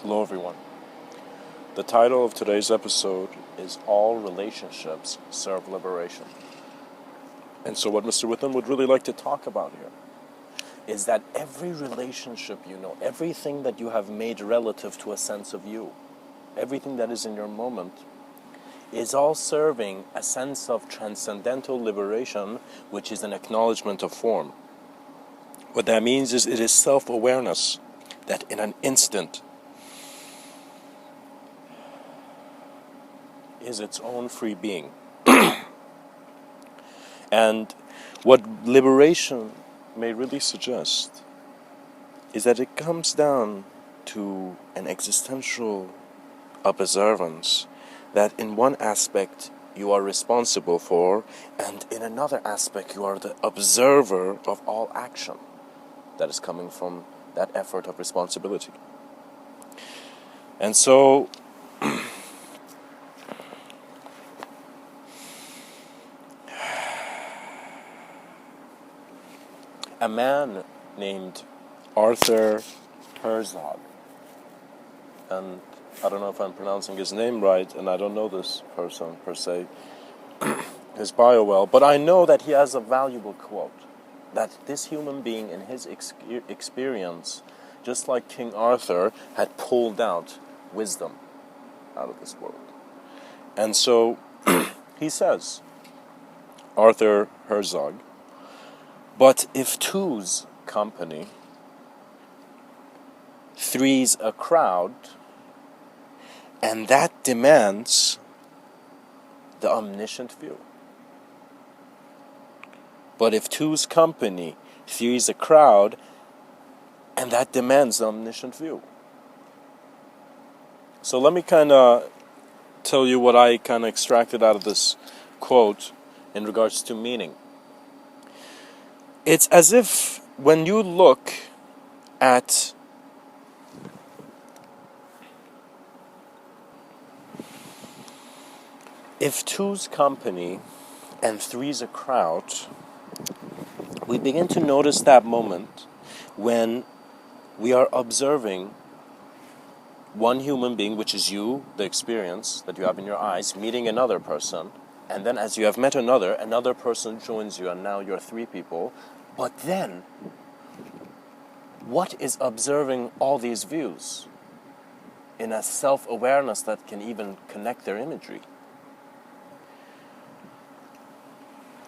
Hello everyone. The title of today's episode is All Relationships Serve Liberation. And so what Mr. Within would really like to talk about here is that every relationship you know, everything that you have made relative to a sense of you, everything that is in your moment, is all serving a sense of transcendental liberation, which is an acknowledgement of form. What that means is it is self-awareness that in an instant is its own free being. And what liberation may really suggest is that it comes down to an existential observance that in one aspect you are responsible for, and in another aspect you are the observer of all action that is coming from that effort of responsibility. And so a man named Arthur Herzog, and I don't know if I'm pronouncing his name right, and I don't know this person per se, his bio well, but I know that he has a valuable quote, that this human being in his experience, just like King Arthur, had pulled out wisdom out of this world. And so he says, Arthur Herzog, but if two's company, three's a crowd, and that demands the omniscient view. But if two's company, three's a crowd, and that demands the omniscient view. So let me kind of tell you what I kind of extracted out of this quote in regards to meaning. It's as if when you look at if two's company and three's a crowd, we begin to notice that moment when we are observing one human being, which is you, the experience that you have in your eyes, meeting another person, and then as you have met another person joins you, and now you're three people. But then, what is observing all these views in a self-awareness that can even connect their imagery?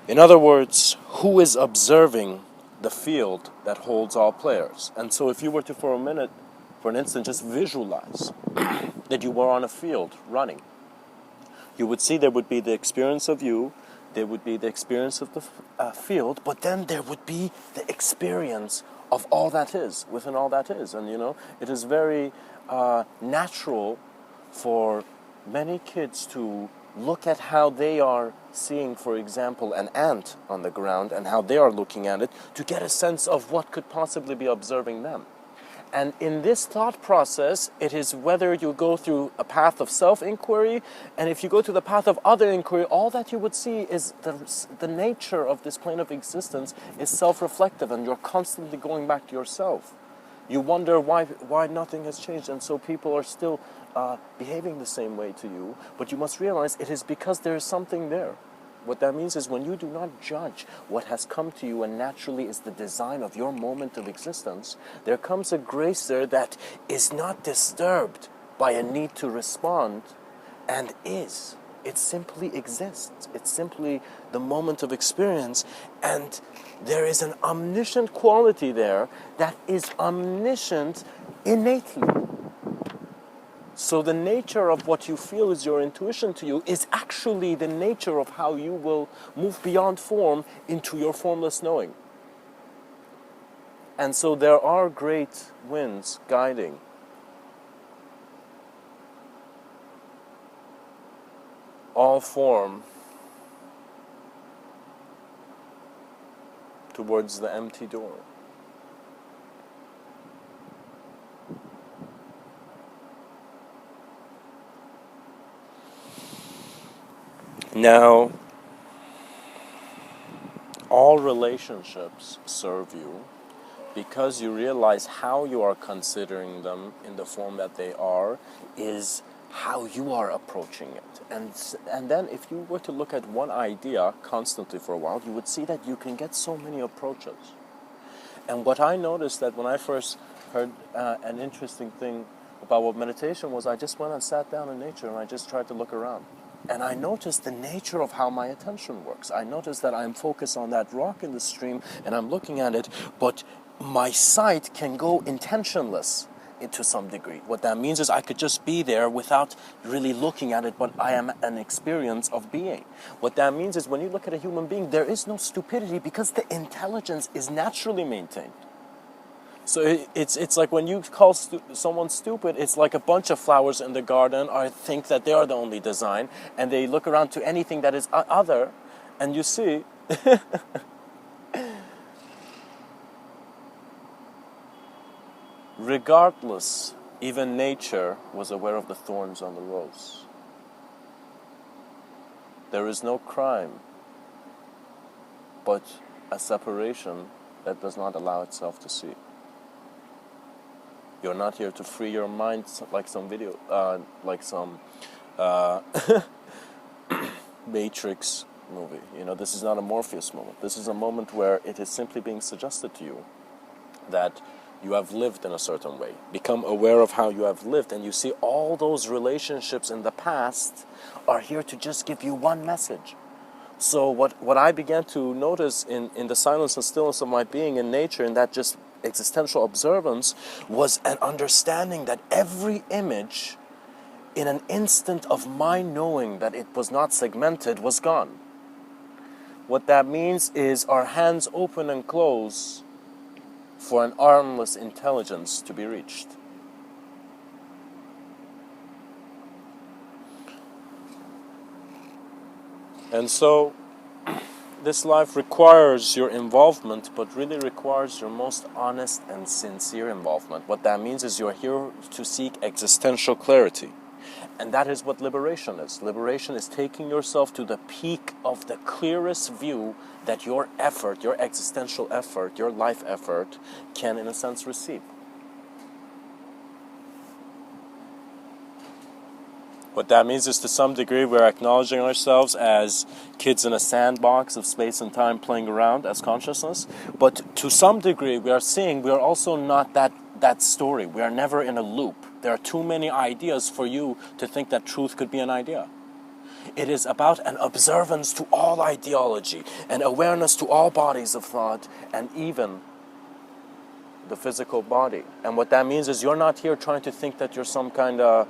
In other words, who is observing the field that holds all players? And so if you were to, for an instant, just visualize that you were on a field running, you would see there would be the experience of you, there would be the experience of the field, but then there would be the experience of all that is, within all that is. And it is very natural for many kids to look at how they are seeing, for example, an ant on the ground and how they are looking at it to get a sense of what could possibly be observing them. And in this thought process, it is whether you go through a path of self-inquiry, and if you go to the path of other inquiry, all that you would see is the nature of this plane of existence is self-reflective, and you're constantly going back to yourself. You wonder why nothing has changed, and so people are still behaving the same way to you. But you must realize it is because there is something there. What that means is when you do not judge what has come to you and naturally is the design of your moment of existence, there comes a grace there that is not disturbed by a need to respond and is. It simply exists. It's simply the moment of experience, and there is an omniscient quality there that is omniscient innately. So the nature of what you feel is your intuition to you is actually the nature of how you will move beyond form into your formless knowing. And so there are great winds guiding all form towards the empty door. Now, all relationships serve you because you realize how you are considering them in the form that they are, is how you are approaching it. And then if you were to look at one idea constantly for a while, you would see that you can get so many approaches. And what I noticed that when I first heard an interesting thing about what meditation was, I just went and sat down in nature and I just tried to look around. And I noticed the nature of how my attention works. I noticed that I'm focused on that rock in the stream and I'm looking at it, but my sight can go intentionless to some degree. What that means is I could just be there without really looking at it, but I am an experience of being. What that means is when you look at a human being, there is no stupidity because the intelligence is naturally maintained. So it's like when you call someone stupid, it's like a bunch of flowers in the garden or think that they are the only design, and they look around to anything that is other, and you see regardless, even nature was aware of the thorns on the rose. There is no crime, but a separation that does not allow itself to see. You're not here to free your mind like some video, like some Matrix movie. You know, this is not a Morpheus moment. This is a moment where it is simply being suggested to you that you have lived in a certain way. Become aware of how you have lived, and you see all those relationships in the past are here to just give you one message. So what I began to notice in the silence and stillness of my being in nature, in that just existential observance, was an understanding that every image, in an instant of my knowing that it was not segmented, was gone. What that means is our hands open and close for an armless intelligence to be reached. And so this life requires your involvement, but really requires your most honest and sincere involvement. What that means is you're here to seek existential clarity. And that is what liberation is. Liberation is taking yourself to the peak of the clearest view that your effort, your existential effort, your life effort can, in a sense, receive. What that means is, to some degree, we're acknowledging ourselves as kids in a sandbox of space and time playing around as consciousness. But to some degree, we are seeing we are also not that story. We are never in a loop. There are too many ideas for you to think that truth could be an idea. It is about an observance to all ideology, an awareness to all bodies of thought, and even the physical body. And what that means is you're not here trying to think that you're some kind of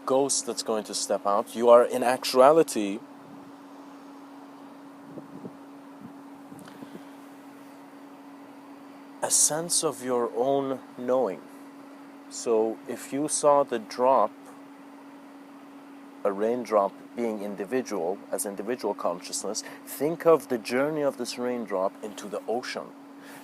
ghost that's going to step out. You are, in actuality, a sense of your own knowing. So if you saw the drop, a raindrop, being individual, as individual consciousness, think of the journey of this raindrop into the ocean.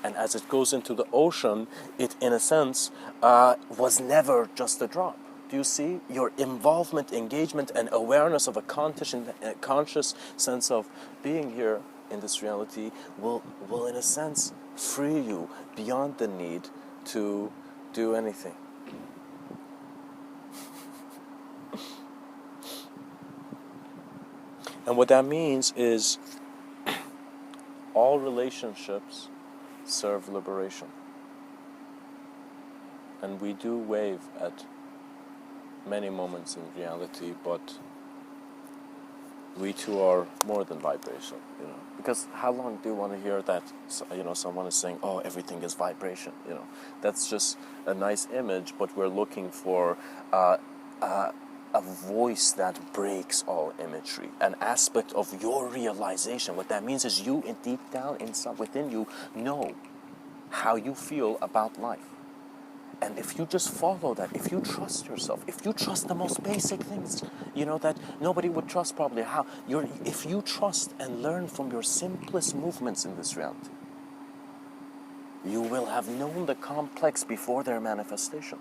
And as it goes into the ocean, it, in a sense, was never just a drop. Do you see? Your involvement, engagement, and awareness of a conscious sense of being here in this reality will, in a sense, free you beyond the need to do anything. And what that means is all relationships serve liberation. And we do wave at many moments in reality, but we too are more than vibration, you know. Because how long do you want to hear that, you know, someone is saying, oh, everything is vibration, you know. That's just a nice image, but we're looking for a voice that breaks all imagery, an aspect of your realization. What that means is you, deep down inside within you, know how you feel about life. And if you just follow that, if you trust yourself, if you trust the most basic things, you know, that nobody would trust probably, if you trust and learn from your simplest movements in this reality, you will have known the complex before their manifestation.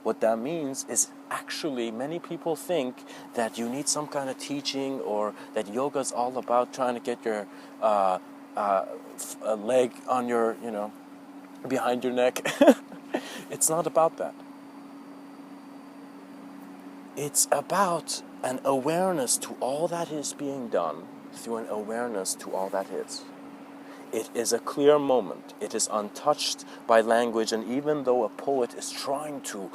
What that means is actually many people think that you need some kind of teaching, or that yoga is all about trying to get your a leg on your, behind your neck. It's not about that. It's about an awareness to all that is being done through an awareness to all that is. It is a clear moment. It is untouched by language, and even though a poet is trying to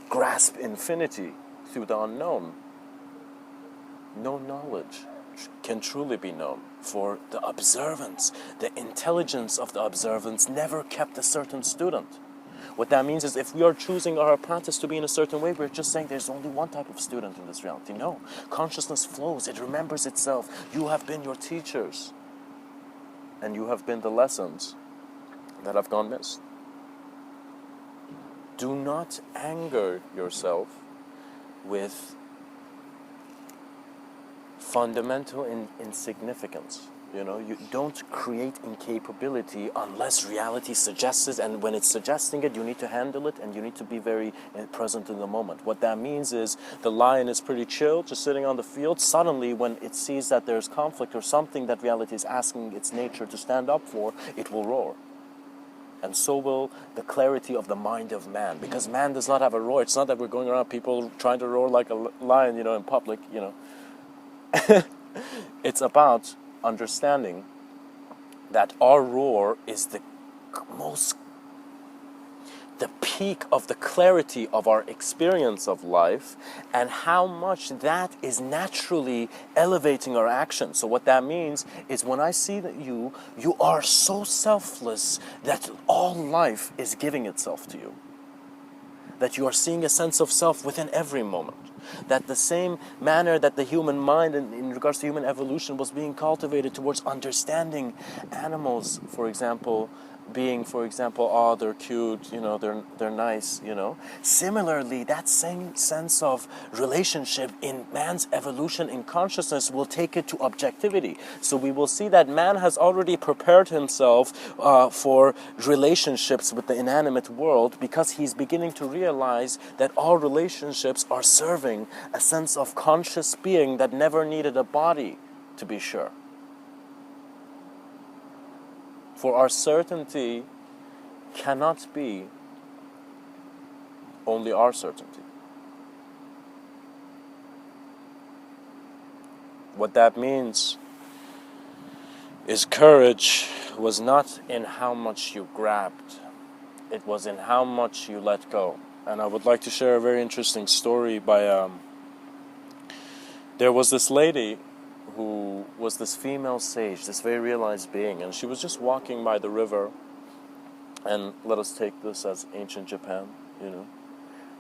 grasp infinity through the unknown, no knowledge can truly be known, for the observance, the intelligence of the observance never kept a certain student. What that means is, if we are choosing our apprentice to be in a certain way, we're just saying there's only one type of student in this reality. No, consciousness flows, it remembers itself. You have been your teachers, and you have been the lessons that have gone missed. Do not anger yourself with fundamental insignificance. You don't create incapability unless reality suggests it, and when it's suggesting it, you need to handle it, and you need to be very present in the moment. What that means is, the lion is pretty chill, just sitting on the field. Suddenly, when it sees that there's conflict or something that reality is asking its nature to stand up for, it will roar. And so will the clarity of the mind of man, because man does not have a roar. It's not that we're going around people trying to roar like a lion, in public, It's about understanding that our roar is the peak of the clarity of our experience of life, and how much that is naturally elevating our actions. So what that means is, when I see that you are so selfless that all life is giving itself to you, that you are seeing a sense of self within every moment, that the same manner that the human mind, in regards to human evolution, was being cultivated towards understanding animals, for example, being, oh, they're cute, they're nice, Similarly, that same sense of relationship in man's evolution in consciousness will take it to objectivity. So we will see that man has already prepared himself for relationships with the inanimate world, because he's beginning to realize that all relationships are serving a sense of conscious being that never needed a body to be sure. For our certainty cannot be only our certainty. What that means is, courage was not in how much you grabbed, it was in how much you let go. And I would like to share a very interesting story by, there was this lady who was this female sage, this very realized being, and she was just walking by the river, and let us take this as ancient Japan,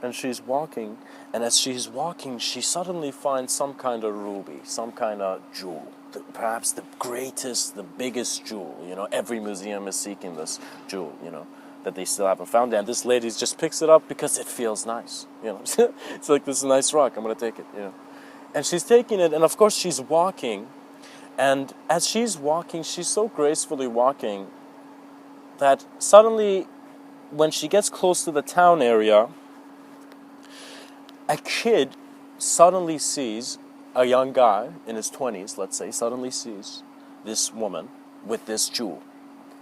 and she's walking, and as she's walking, she suddenly finds some kind of ruby, some kind of jewel, perhaps the greatest, the biggest jewel. Every museum is seeking this jewel, that they still haven't found it, and this lady just picks it up because it feels nice, It's like, this is a nice rock, I'm going to take it, And she's taking it, and of course she's walking, and as she's walking, she's so gracefully walking that suddenly, when she gets close to the town area, a kid suddenly sees, a young guy in his 20s, let's say, suddenly sees this woman with this jewel.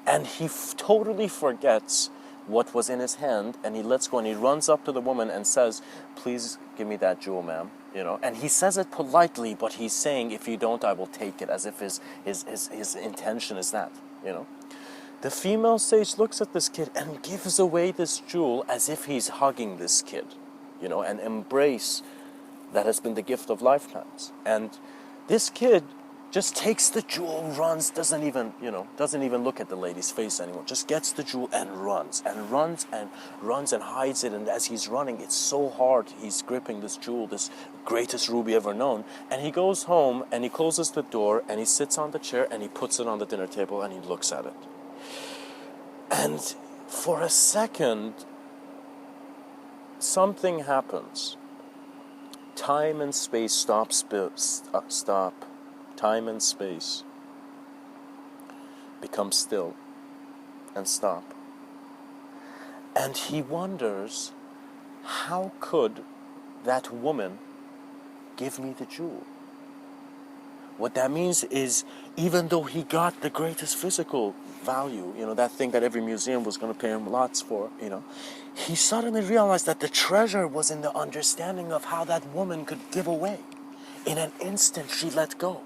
And he totally forgets what was in his hand, and he lets go, and he runs up to the woman and says, "Please give me that jewel, ma'am." And he says it politely, but he's saying, "If you don't, I will take it," as if his intention is that, The female sage looks at this kid and gives away this jewel as if he's hugging this kid, an embrace that has been the gift of lifetimes. And this kid just takes the jewel, runs, doesn't even look at the lady's face anymore, just gets the jewel and runs and hides it. And as he's running, it's so hard, he's gripping this jewel, this greatest ruby ever known, and he goes home and he closes the door and he sits on the chair and he puts it on the dinner table and he looks at it. And for a second, something happens. Time and space stop. Time and space become still and stop. And he wonders, how could that woman give me the jewel? What that means is, even though he got the greatest physical value, that thing that every museum was going to pay him lots for, he suddenly realized that the treasure was in the understanding of how that woman could give away. In an instant, she let go.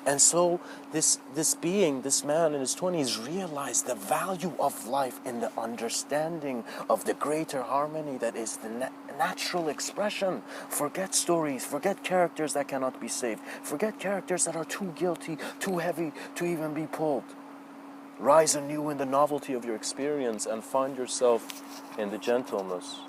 And so this being, this man in his 20s, realized the value of life in the understanding of the greater harmony that is the natural expression. Forget stories, forget characters that cannot be saved, forget characters that are too guilty, too heavy to even be pulled. Rise anew in the novelty of your experience and find yourself in the gentleness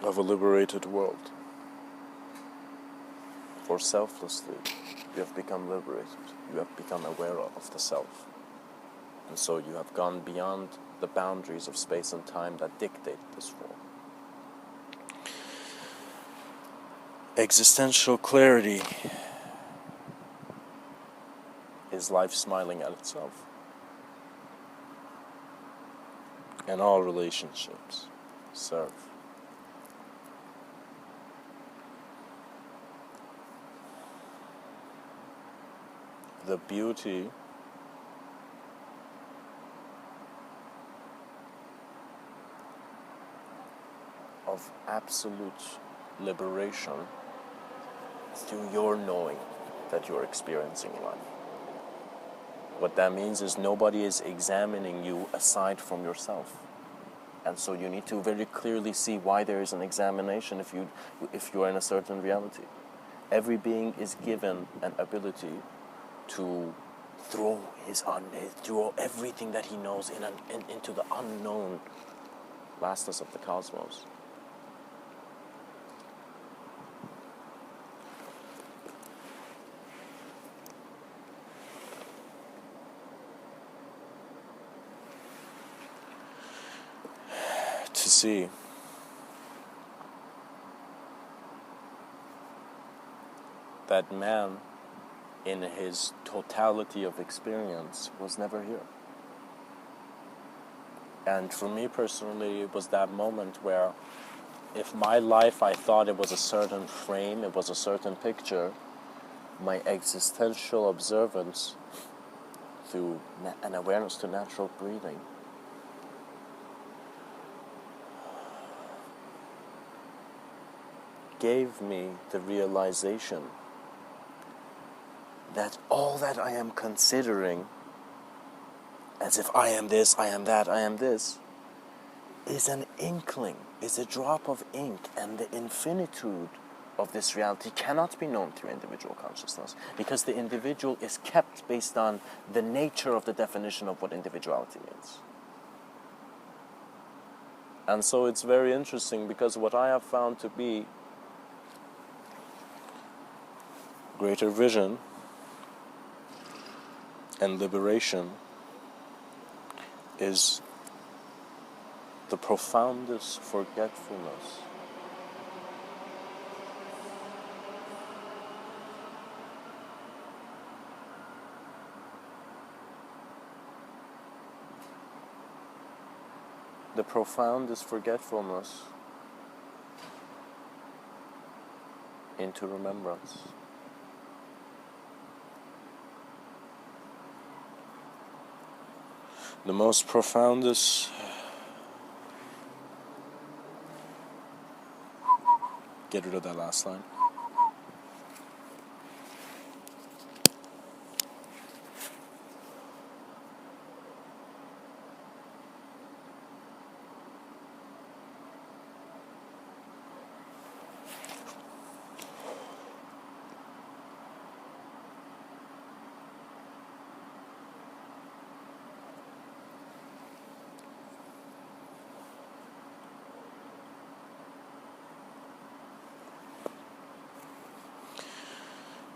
of a liberated world. For selflessly, you have become liberated. You have become aware of the self. And so you have gone beyond the boundaries of space and time that dictate this form. Existential clarity is life smiling at itself. And all relationships serve. The beauty of absolute liberation through your knowing that you're experiencing life. What that means is nobody is examining you aside from yourself. And so you need to very clearly see why there is an examination if you are in a certain reality. Every being is given an ability to throw everything that he knows into the unknown vastness of the cosmos. To see that man in his totality of experience was never here. And for me personally, it was that moment where if my life, I thought it was a certain frame, it was a certain picture, my existential observance through an awareness to natural breathing gave me the realization that all that I am considering as if I am this, I am that, I am this, is an inkling, is a drop of ink, and the infinitude of this reality cannot be known through individual consciousness, because the individual is kept based on the nature of the definition of what individuality means. And so it's very interesting, because what I have found to be greater vision and liberation is the profoundest forgetfulness into remembrance. The most profoundest get rid of that last line.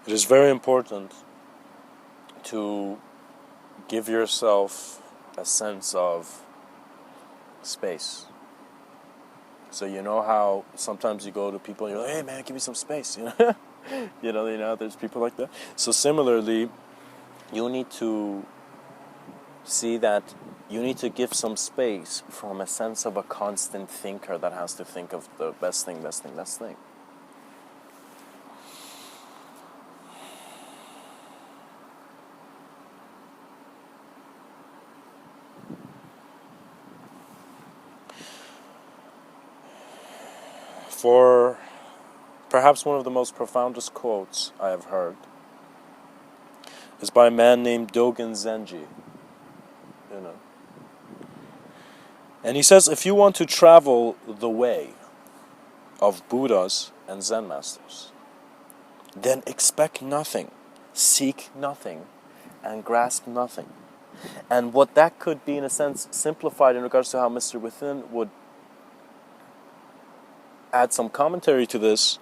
It is very important to give yourself a sense of space. So you know how sometimes you go to people and you're like, hey man, give me some space, you know, there's people like that. So similarly, you need to see that you need to give some space from a sense of a constant thinker that has to think of the best thing, best thing, best thing. For perhaps one of the most profoundest quotes I have heard is by a man named Dogen Zenji. You know. And he says, if you want to travel the way of Buddhas and Zen masters, then expect nothing, seek nothing, and grasp nothing. And what that could be, in a sense, simplified in regards to how Mr.Within would add some commentary to this,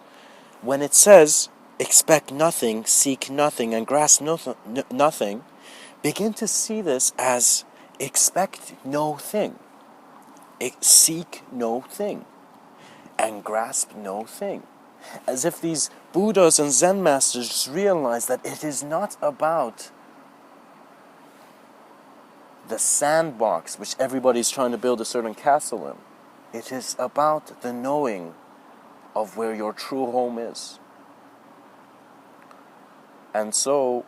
when it says, expect nothing, seek nothing, and grasp nothing, begin to see this as expect no thing, seek no thing, and grasp no thing. As if these Buddhas and Zen masters realize that it is not about the sandbox which everybody's trying to build a certain castle in. It is about the knowing of where your true home is. And so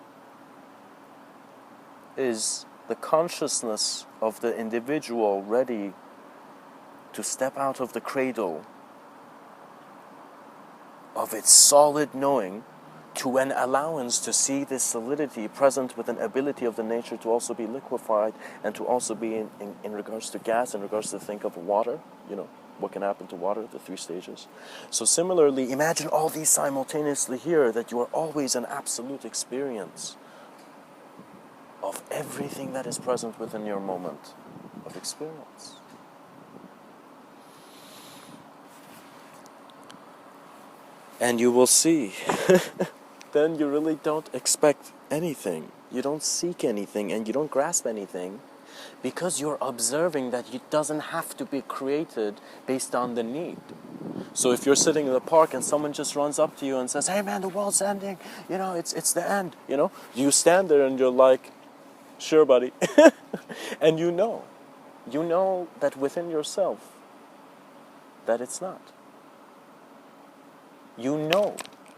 is the consciousness of the individual ready to step out of the cradle of its solid knowing to an allowance to see this solidity present with an ability of the nature to also be liquefied and to also be in regards to gas, in regards to think of water, what can happen to water, the 3 stages. So similarly, imagine all these simultaneously here, that you are always an absolute experience of everything that is present within your moment of experience. And you will see, then you really don't expect anything. You don't seek anything and you don't grasp anything, because you're observing that it doesn't have to be created based on the need. So if you're sitting in the park and someone just runs up to you and says, hey man, the world's ending, it's the end, you stand there and you're like, sure buddy. And you know that within yourself that it's not.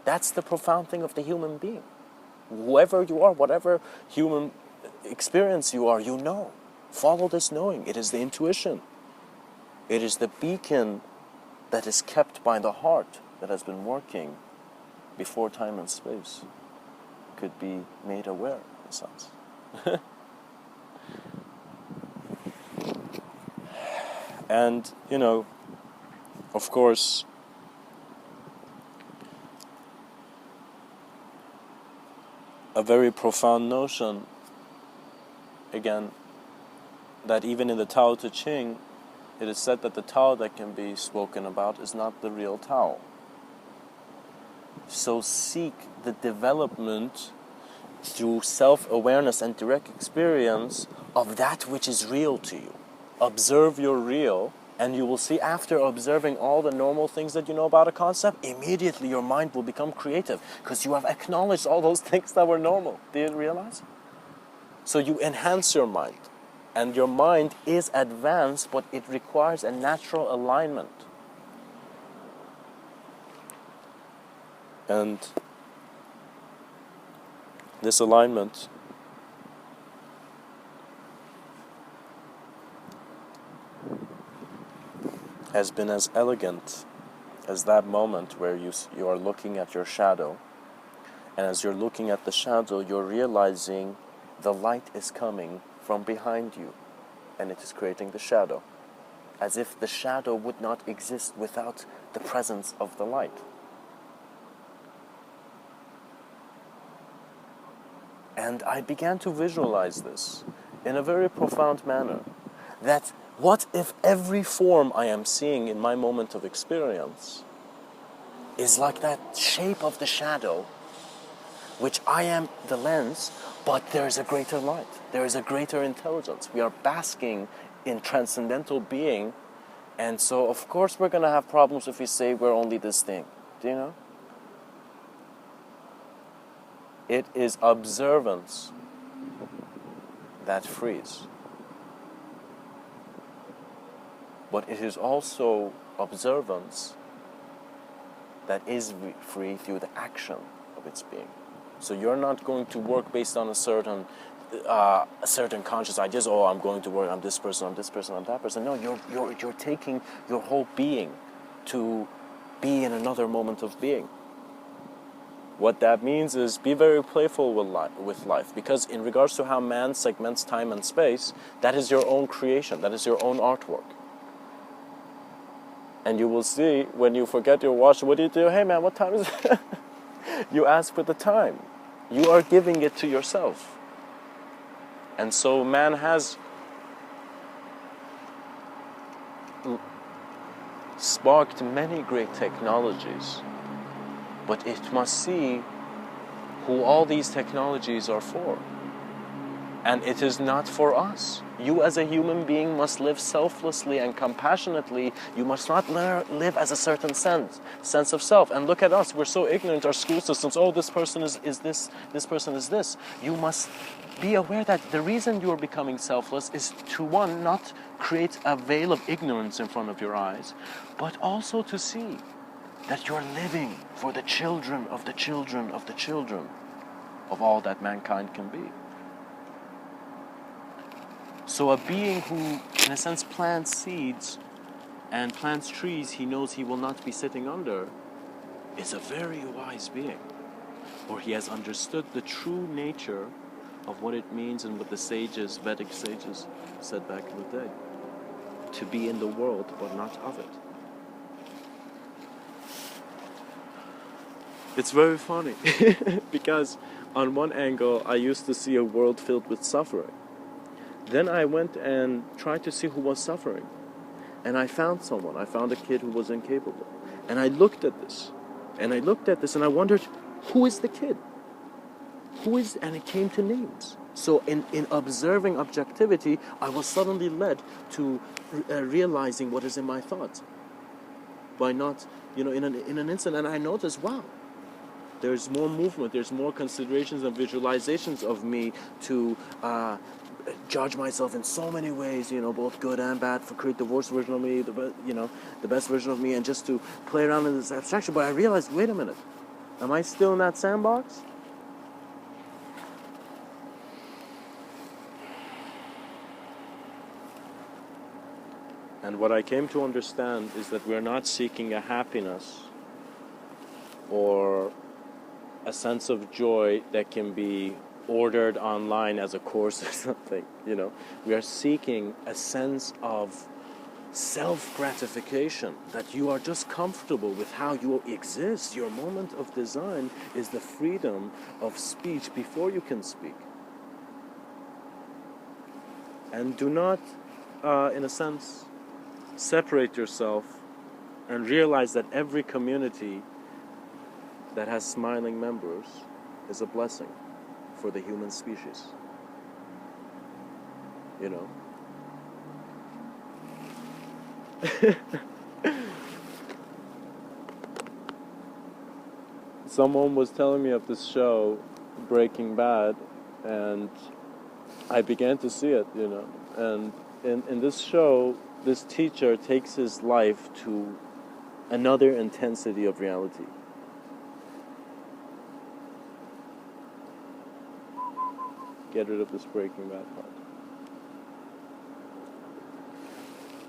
That's the profound thing of the human being. Whoever you are, whatever human experience you are, follow this knowing. It is the intuition. It is the beacon that is kept by the heart that has been working before time and space could be made aware, in a sense. And, of course, a very profound notion, again, that even in the Tao Te Ching, it is said that the Tao that can be spoken about is not the real Tao. So seek the development through self-awareness and direct experience of that which is real to you. Observe your real, and you will see, after observing all the normal things that you know about a concept, immediately your mind will become creative, because you have acknowledged all those things that were normal. Do you realize? So you enhance your mind. And your mind is advanced, but it requires a natural alignment. And this alignment has been as elegant as that moment where you are looking at your shadow, and as you're looking at the shadow, you're realizing the light is coming from behind you, and it is creating the shadow, as if the shadow would not exist without the presence of the light. And I began to visualize this in a very profound manner, that what if every form I am seeing in my moment of experience is like that shape of the shadow, which I am the lens, but there is a greater light, there is a greater intelligence. We are basking in transcendental being, and so of course we're going to have problems if we say we're only this thing. Do you know? It is observance that frees. but it is also observance that is free through the action of its being. So you're not going to work based on a certain conscious ideas. Oh, I'm going to work. I'm this person. I'm this person. I'm that person. No, you're taking your whole being to be in another moment of being. What that means is be very playful with life, because in regards to how man segments time and space, that is your own creation. That is your own artwork. And you will see when you forget your watch, what do you do? Hey man, what time is it? You ask for the time. You are giving it to yourself. And so man has sparked many great technologies, but it must see who all these technologies are for. And it is not for us. You as a human being must live selflessly and compassionately. You must not live as a certain sense of self. And look at us, we're so ignorant, our school systems, oh, this person is this person is this. You must be aware that the reason you are becoming selfless is to, one, not create a veil of ignorance in front of your eyes, but also to see that you're living for the children of the children of the children of all that mankind can be. So a being who, in a sense, plants seeds and plants trees he knows he will not be sitting under is a very wise being. Or he has understood the true nature of what it means and what the sages, Vedic sages, said back in the day. To be in the world, but not of it. It's very funny, because on one angle I used to see a world filled with suffering. Then I went and tried to see who was suffering. And I found someone. I found a kid who was incapable. And I looked at this. And I wondered, who is the kid? And it came to names. So in observing objectivity, I was suddenly led to realizing what is in my thoughts. By not, in an instant. And I noticed, wow, there's more movement, there's more considerations and visualizations of me to judge myself in so many ways, both good and bad, for create the worst version of me, the best version of me, and just to play around in this abstraction. But I realized, wait a minute, am I still in that sandbox? And what I came to understand is that we're not seeking a happiness or a sense of joy that can be ordered online as a course or something, We are seeking a sense of self-gratification, that you are just comfortable with how you exist. Your moment of design is the freedom of speech before you can speak. And do not, in a sense, separate yourself and realize that every community that has smiling members is a blessing for the human species. Someone was telling me of this show, Breaking Bad, and I began to see it, And in this show, this teacher takes his life to another intensity of reality. Get rid of this Breaking Bad part.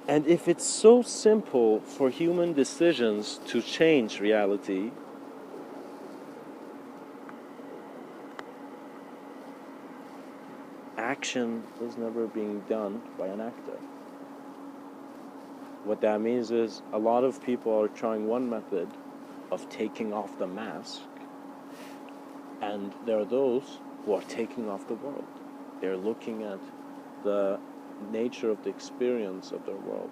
And if it's so simple for human decisions to change reality, action is never being done by an actor. What that means is a lot of people are trying one method of taking off the mask, and there are those who are taking off the world. They're looking at the nature of the experience of their world.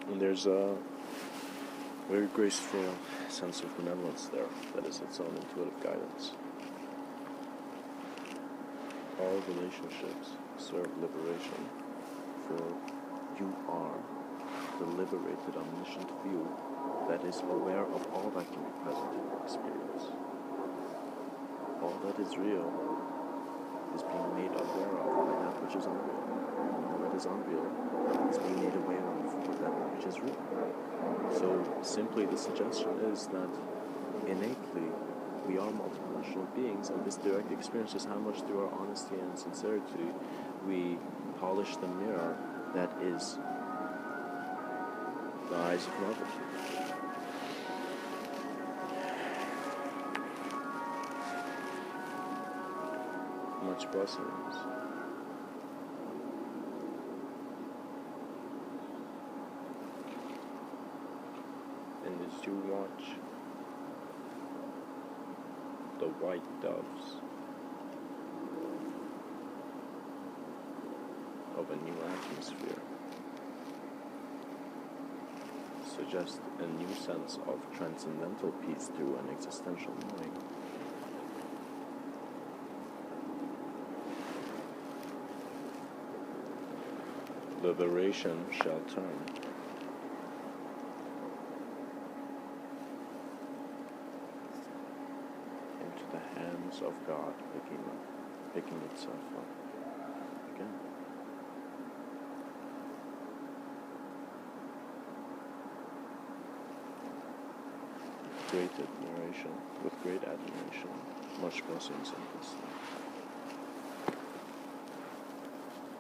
And there's a very graceful sense of benevolence there that is its own intuitive guidance. All relationships serve liberation, for you are the liberated, omniscient view that is aware of all that can be present in your experience. All that is real is being made aware of by that which is unreal. is unreal is being made aware of with that which is real. So simply the suggestion is that innately we are multidimensional beings, and this direct experience is how much through our honesty and sincerity we polish the mirror that is the eyes of love. Much blessings. And as you watch the white doves of a new atmosphere suggest a new sense of transcendental peace through an existential knowing, liberation shall turn into the hands of God picking itself up again. Great admiration, with great admiration, much blessings in this life.